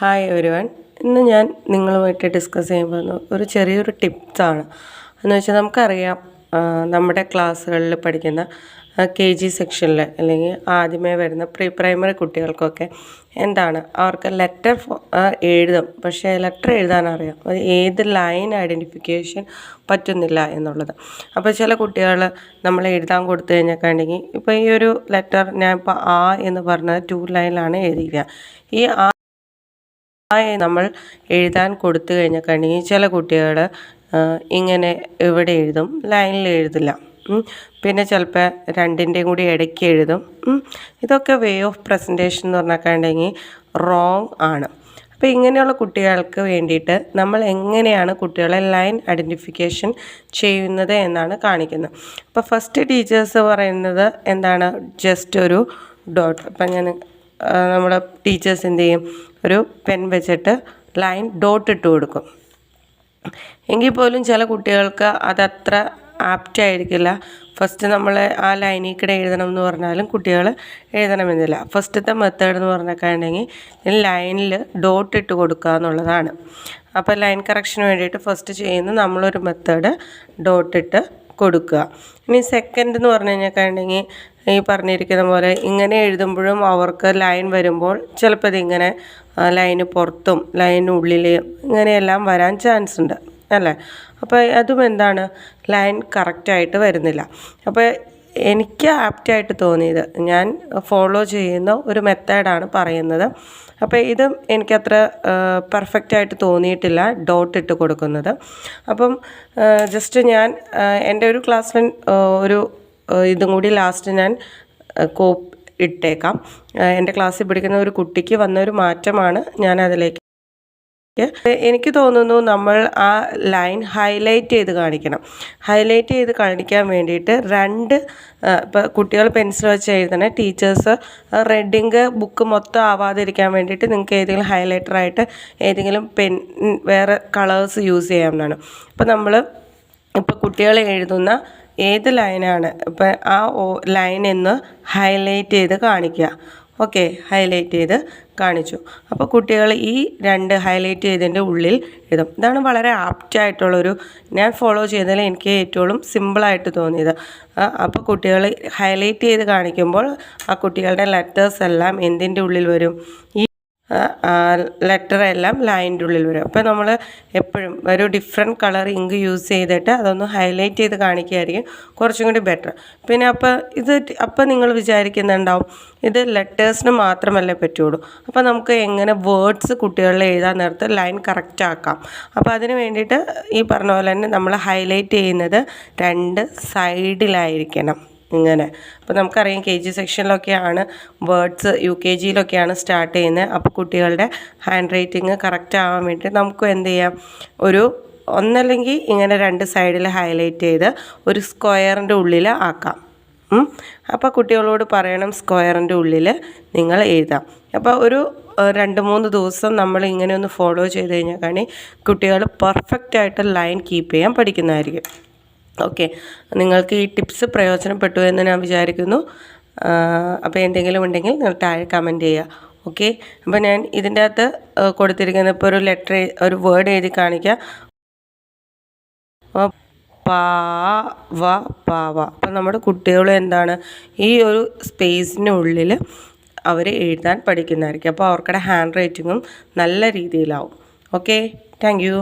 Hi everyone. ഇന്ന് ഞാൻ നിങ്ങളുമായിട്ട് ഡിസ്കസ് ചെയ്യാൻ പോകുന്ന ഒരു ചെറിയൊരു ടിപ്സാണ്. എന്ന് വെച്ചാൽ നമുക്കറിയാം, നമ്മുടെ ക്ലാസ്സുകളിൽ പഠിക്കുന്ന KG സെക്ഷനിൽ അല്ലെങ്കിൽ ആദ്യമേ വരുന്ന പ്രൈമറി കുട്ടികൾക്കൊക്കെ എന്താണ് അവർക്ക് ലെറ്റർ എഴുതും, പക്ഷേ ലെറ്റർ എഴുതാനറിയാം, അത് ഏത് ലൈൻ ഐഡൻറ്റിഫിക്കേഷൻ പറ്റുന്നില്ല എന്നുള്ളത്. അപ്പോൾ ചില കുട്ടികൾ നമ്മൾ എഴുതാൻ കൊടുത്തു കഴിഞ്ഞിട്ടുണ്ടെങ്കിൽ ഇപ്പോൾ ഈ ഒരു ലെറ്റർ ഞാൻ ഇപ്പോൾ ആ എന്ന് പറഞ്ഞത് 2 ലൈനിലാണ് എഴുതിയിരിക്കുക. ഈ നമ്മൾ എഴുതാൻ കൊടുത്തു കഴിഞ്ഞിട്ടുണ്ടെങ്കിൽ ചില കുട്ടികൾ ഇങ്ങനെ ഇവിടെ എഴുതും, ലൈനിൽ എഴുതില്ല. പിന്നെ ചിലപ്പോൾ രണ്ടിൻ്റെയും കൂടി ഇടയ്ക്ക് എഴുതും. ഇതൊക്കെ വേ ഓഫ് പ്രസൻറ്റേഷൻ എന്ന് പറഞ്ഞിട്ടുണ്ടെങ്കിൽ റോങ് ആണ്. അപ്പോൾ ഇങ്ങനെയുള്ള കുട്ടികൾക്ക് വേണ്ടിയിട്ട് നമ്മൾ എങ്ങനെയാണ് കുട്ടികളെ ലൈൻ ഐഡൻറ്റിഫിക്കേഷൻ ചെയ്യുന്നത് എന്നാണ് കാണിക്കുന്നത്. അപ്പോൾ ഫസ്റ്റ് ടീച്ചേഴ്സ് പറയുന്നത് എന്താണ്, ജസ്റ്റ് ഒരു ഡോട്ട്. അപ്പം ഞാൻ നമ്മുടെ ടീച്ചേഴ്സ് എന്ത് ചെയ്യും, ഒരു പെൻ വെച്ചിട്ട് ലൈൻ ഡോട്ട് ഇട്ട് കൊടുക്കും. എങ്കിൽ പോലും ചില കുട്ടികൾക്ക് അതത്ര ആപ്റ്റായിരിക്കില്ല. ഫസ്റ്റ് നമ്മൾ ആ ലൈനിൽ കൂടെ എഴുതണം എന്ന് പറഞ്ഞാലും കുട്ടികൾ എഴുതണമെന്നില്ല. ഫസ്റ്റത്തെ മെത്തേഡ് എന്ന് പറഞ്ഞിട്ടുണ്ടെങ്കിൽ ലൈനിൽ ഡോട്ട് ഇട്ട് കൊടുക്കുക എന്നുള്ളതാണ്. അപ്പോൾ ലൈൻ കറക്ഷന് വേണ്ടിയിട്ട് ഫസ്റ്റ് ചെയ്യുന്ന നമ്മളൊരു മെത്തേഡ് ഡോട്ട് ഇട്ട് കൊടുക്കുക. ഇനി സെക്കൻഡ് എന്ന് പറഞ്ഞു കഴിഞ്ഞിട്ടുണ്ടെങ്കിൽ ഈ പറഞ്ഞിരിക്കുന്ന പോലെ ഇങ്ങനെ എഴുതുമ്പോഴും അവർക്ക് ലൈൻ വരുമ്പോൾ ചിലപ്പോൾ ഇതിങ്ങനെ ലൈന് പുറത്തും ലൈനുള്ളിലും ഇങ്ങനെയെല്ലാം വരാൻ ചാൻസ് ഉണ്ട് അല്ലേ. അപ്പോൾ അതും എന്താണ്, ലൈൻ കറക്റ്റായിട്ട് വരുന്നില്ല. അപ്പോൾ എനിക്ക് ആപ്റ്റായിട്ട് തോന്നിയത്, ഞാൻ ഫോളോ ചെയ്യുന്ന ഒരു മെത്തേഡാണ് പറയുന്നത്. അപ്പോൾ ഇതും എനിക്കത്ര പെർഫെക്റ്റായിട്ട് തോന്നിയിട്ടില്ല ഡോട്ട് ഇട്ട് കൊടുക്കുന്നത്. അപ്പം ജസ്റ്റ് ഞാൻ എൻ്റെ ഒരു ക്ലാസ്സിൽ ഒരു ഇതും കൂടി ലാസ്റ്റ് ഞാൻ ഇട്ടേക്കാം. എൻ്റെ ക്ലാസ്സിൽ പഠിക്കുന്ന ഒരു കുട്ടിക്ക് വന്നൊരു മാറ്റമാണ് ഞാൻ അതിലേക്ക്. എനിക്ക് തോന്നുന്നു നമ്മൾ ആ ലൈൻ ഹൈലൈറ്റ് ചെയ്ത് കാണിക്കണം. ഹൈലൈറ്റ് ചെയ്ത് കാണിക്കാൻ വേണ്ടിയിട്ട് ഇപ്പോൾ കുട്ടികൾ പെൻസിൽ വെച്ച് എഴുതണേ, ടീച്ചേഴ്സ് റെഡിങ് ബുക്ക് മൊത്തം ആവാതിരിക്കാൻ വേണ്ടിയിട്ട് നിങ്ങൾക്ക് ഏതെങ്കിലും ഹൈലൈറ്ററായിട്ട് ഏതെങ്കിലും വേറെ കളേഴ്സ് യൂസ് ചെയ്യാവുന്നതാണ്. ഇപ്പോൾ കുട്ടികൾ എഴുതുന്ന ഏത് ലൈനാണ്, ഇപ്പം ആ ലൈൻ എന്ന് ഹൈലൈറ്റ് ചെയ്ത് കാണിക്കുക. ഓക്കെ, ഹൈലൈറ്റ് ചെയ്ത് കാണിച്ചു. അപ്പോൾ കുട്ടികൾ ഈ 2 ഹൈലൈറ്റ് ചെയ്തതിൻ്റെ ഉള്ളിൽ എഴുതും. ഇതാണ് വളരെ ആപ്റ്റായിട്ടുള്ളൊരു, ഞാൻ ഫോളോ ചെയ്തതിൽ എനിക്ക് ഏറ്റവും സിമ്പിളായിട്ട് തോന്നിയത്. അപ്പോൾ കുട്ടികൾ ഹൈലൈറ്റ് ചെയ്ത് കാണിക്കുമ്പോൾ ആ കുട്ടികളുടെ ലെറ്റേഴ്സ് എല്ലാം എന്തിൻ്റെ ഉള്ളിൽ വരും, ഈ ലെറ്റർ എല്ലാം ലൈനിൻ്റെ ഉള്ളിൽ വരും. അപ്പോൾ നമ്മൾ എപ്പോഴും ഒരു ഡിഫറെൻറ്റ് കളർ ഇങ്ക് യൂസ് ചെയ്തിട്ട് അതൊന്ന് ഹൈലൈറ്റ് ചെയ്ത് കാണിക്കുകയായിരിക്കും കുറച്ചും കൂടി ബെറ്റർ. പിന്നെ അപ്പോൾ നിങ്ങൾ വിചാരിക്കുന്നുണ്ടാവും ഇത് ലെറ്റേഴ്സിന് മാത്രമല്ലേ പറ്റുള്ളൂ, അപ്പോൾ നമുക്ക് എങ്ങനെ വേർഡ്സ് കുട്ടികളിൽ എഴുതാൻ നേരത്ത് ലൈൻ കറക്റ്റ് ആക്കാം. അപ്പോൾ അതിന് വേണ്ടിയിട്ട് ഈ പറഞ്ഞ പോലെ തന്നെ നമ്മൾ ഹൈലൈറ്റ് ചെയ്യുന്നത് 2 സൈഡിലായിരിക്കണം ഇങ്ങനെ. അപ്പോൾ നമുക്കറിയാം KG സെക്ഷനിലൊക്കെയാണ് വേർഡ്സ്, UKGയിലൊക്കെയാണ് സ്റ്റാർട്ട് ചെയ്യുന്നത്. അപ്പോൾ കുട്ടികളുടെ ഹാൻഡ് റൈറ്റിങ് കറക്റ്റ് ആവാൻ വേണ്ടി നമുക്ക് എന്ത് ചെയ്യാം, ഒന്നല്ലെങ്കിൽ ഇങ്ങനെ 2 സൈഡിൽ ഹൈലൈറ്റ് ചെയ്ത് ഒരു സ്ക്വയറിൻ്റെ ഉള്ളിൽ ആക്കാം. അപ്പോൾ കുട്ടികളോട് പറയണം സ്ക്വയറിൻ്റെ ഉള്ളിൽ നിങ്ങൾ എഴുതാം. അപ്പോൾ ഒരു 2-3 ദിവസം നമ്മൾ ഇങ്ങനെ ഒന്ന് ഫോളോ ചെയ്ത് കഴിഞ്ഞാൽ കുട്ടികൾ പെർഫെക്റ്റായിട്ട് ലൈൻ കീപ്പ് ചെയ്യാൻ പഠിക്കുന്നതായിരിക്കും. ഓക്കെ, നിങ്ങൾക്ക് ഈ ടിപ്സ് പ്രയോജനപ്പെട്ടു എന്ന് ഞാൻ വിചാരിക്കുന്നു. അപ്പോൾ എന്തെങ്കിലും ഉണ്ടെങ്കിൽ നിങ്ങൾ താഴെ കമൻറ്റ് ചെയ്യുക. ഓക്കെ, അപ്പോൾ ഞാൻ ഇതിൻ്റെ അകത്ത് കൊടുത്തിരിക്കുന്ന ഇപ്പോൾ ഒരു വേർഡ് എഴുതി കാണിക്കുക, പാവ. അപ്പം നമ്മുടെ കുട്ടികൾ എന്താണ്, ഈ ഒരു സ്പേസിനുള്ളിൽ അവർ എഴുതാൻ പഠിക്കുന്നതായിരിക്കും. അപ്പോൾ അവർക്കുടെ ഹാൻഡ് റൈറ്റിങ്ങും നല്ല രീതിയിലാവും. Okay, thank you.